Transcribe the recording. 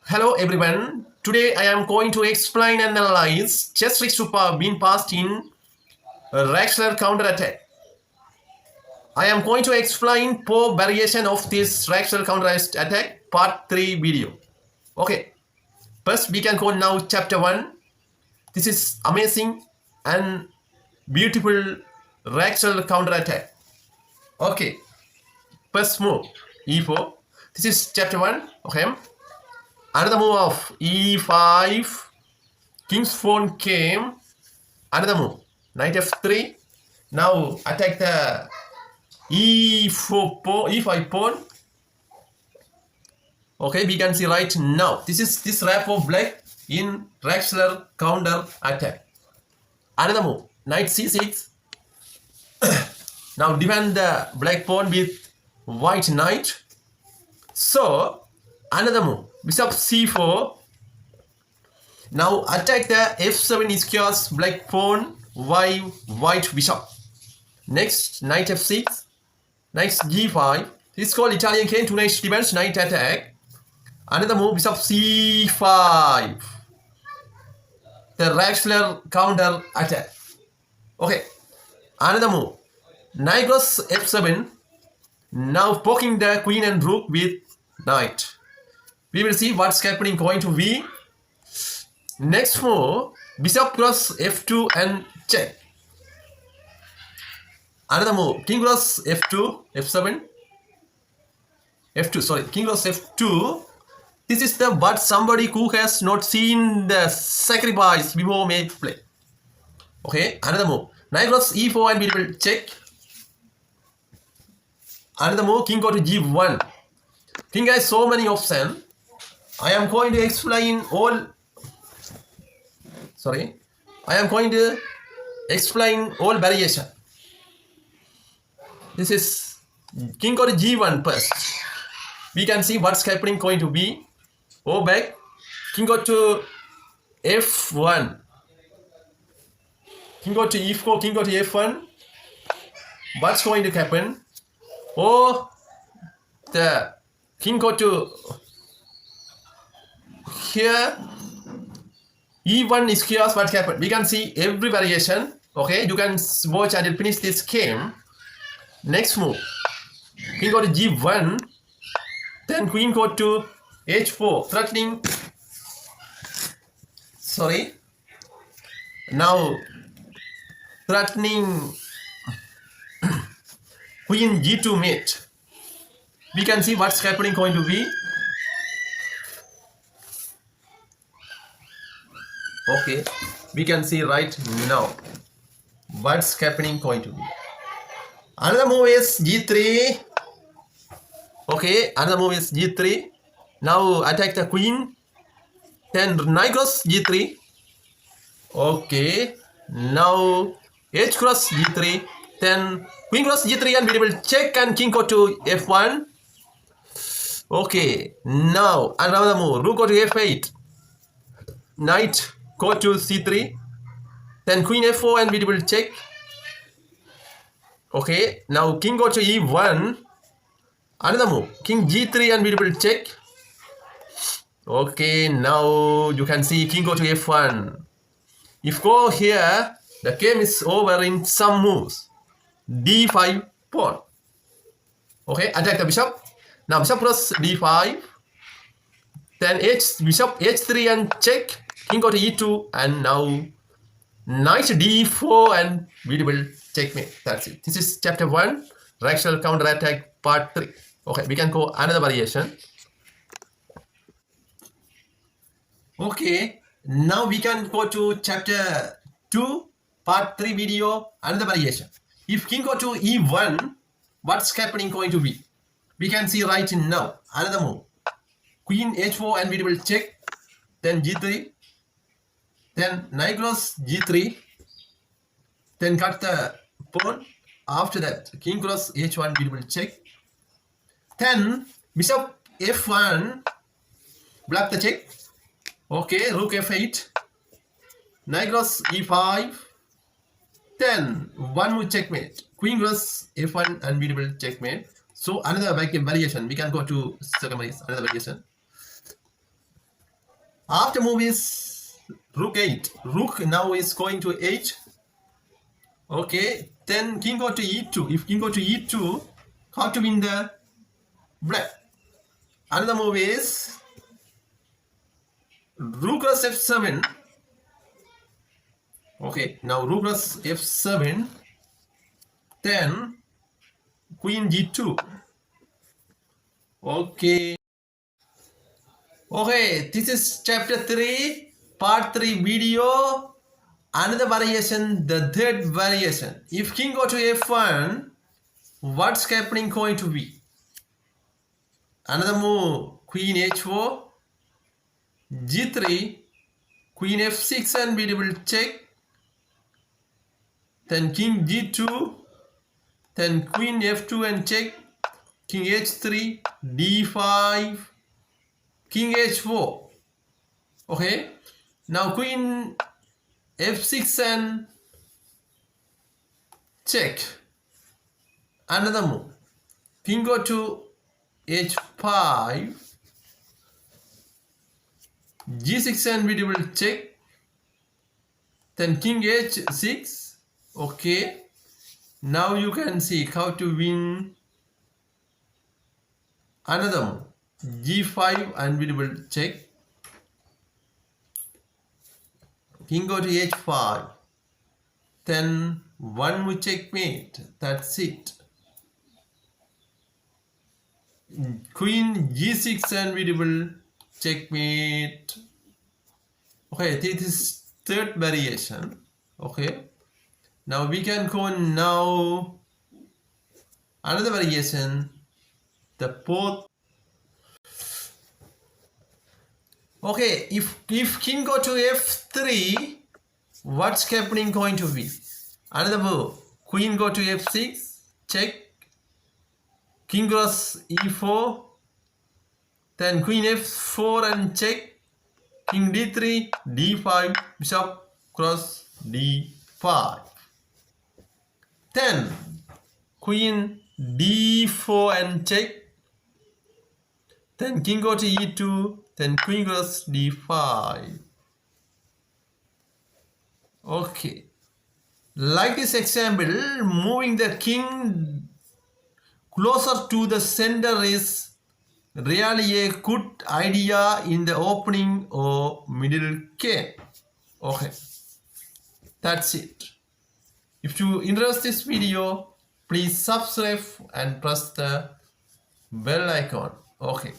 Hello everyone. Today I am going to explain and analyze chess tricks to being passed in Traxler counter attack. I am going to explain 4 variation of this Traxler counter attack part 3 video. Okay. First we can go now chapter 1. This is amazing and beautiful Traxler counter attack. Okay. First move e4. This is chapter 1. Okay. Another move of e5. King's pawn came. Another move. Knight f3. Now attack the e4 pawn, e5 pawn. Okay, we can see right now. This is this wrap of black in Traxler counter attack. Another move. Knight c6. Now defend the black pawn with white knight. So another move. Bishop c4. Now attack the f7 squares black pawn y white bishop. Next knight f6, knight g5. This is called Italian cane, 2 knights defense, knight attack. Another move bishop c5. The Traxler counter attack. Okay. Another move. Knight cross f7. Now poking the queen and rook with knight. We will see what's happening going to be. Next move, bishop cross f2 and check. Another move, king cross f2, f7, f2, sorry, king cross f2. This is the but somebody who has not seen the sacrifice before may play. Okay, another move, knight cross e4 and we will check. Another move, king go to g1. King has so many options. I am going to explain all. I am going to explain all variation. This is king go to g1 first. We can see what's happening going to be. Go back. King go to f1. King go to e4. King go to f1. What's going to happen? Oh, the king go to here. E1 is chaos. What happened? We can see every variation. Okay, you can watch until finish this game. Next move, king go to g1, then queen go to h4, threatening. Sorry. Now threatening queen g2 mate. We can see what's happening going to be. Okay, we can see right now what's happening going to be. Another move is g3. Okay, another move is g3. Now attack the queen. Then knight cross g3. Okay, now h cross g3. Then queen cross g3 and we will check and king go to f1. Okay, now another move. Rook go to f8. Knight go to c3, then queen f4 and we will check. Okay, now king go to e1. Another move, king g3 and we will check. Okay, now you can see king go to f1. If go here, the game is over in some moves. d5 pawn. Okay, attack the bishop. Now bishop cross d5. Then bishop h3 and check. King go to e2 and now knight d4 and we will checkmate. That's it. This is chapter 1, Traxler counter attack part 3. Okay, we can go another variation. Okay, now we can go to chapter 2, part 3 video, another variation. If king go to e1, what's happening going to be? We can see right now. Another move. Queen h4 and we will check. Then g3. Then knight cross g3. Then cut the pawn. After that, king cross h1 we will check. Then bishop f1. Block the check. Okay, rook f8. Knight cross e5. Then one more checkmate. Queen cross f1 and we will checkmate. So another variation. We can go to second variation. Another variation. After move is rook 8. Rook now is going to 8. Okay, then king go to e2. If king go to e2, how to win the black? Another move is rook plus f7. Okay, now rook plus f7. Then queen g2. Okay. Okay, this is chapter 3, part 3 video. Another variation, the third variation. If king go to f1, what's happening going to be? Another move, queen h4, g3, queen f6 and we will check. Then king g2, then queen f2 and check, king h3, d5, king h4. Okay, now queen f6 and check. Another move, king go to h5, g6 and we will check, then king h6. Okay, now you can see how to win. Another move, g5 and we will check, king go to h5, then one move checkmate. That's it. Queen g6 and we will checkmate. Okay, this is third variation. Okay, now we can go now another variation, the fourth. Okay, if king go to f3, what's happening going to be? Another move, queen go to f6, check, king cross e4, then queen f4 and check, king d3, d5, bishop cross d5. Then queen d4 and check, then king go to e2, then queen cross d5. Okay, like this example, moving the king closer to the center is really a good idea in the opening or middle game. Okay, that's it. If you interest this video, please subscribe and press the bell icon. Okay.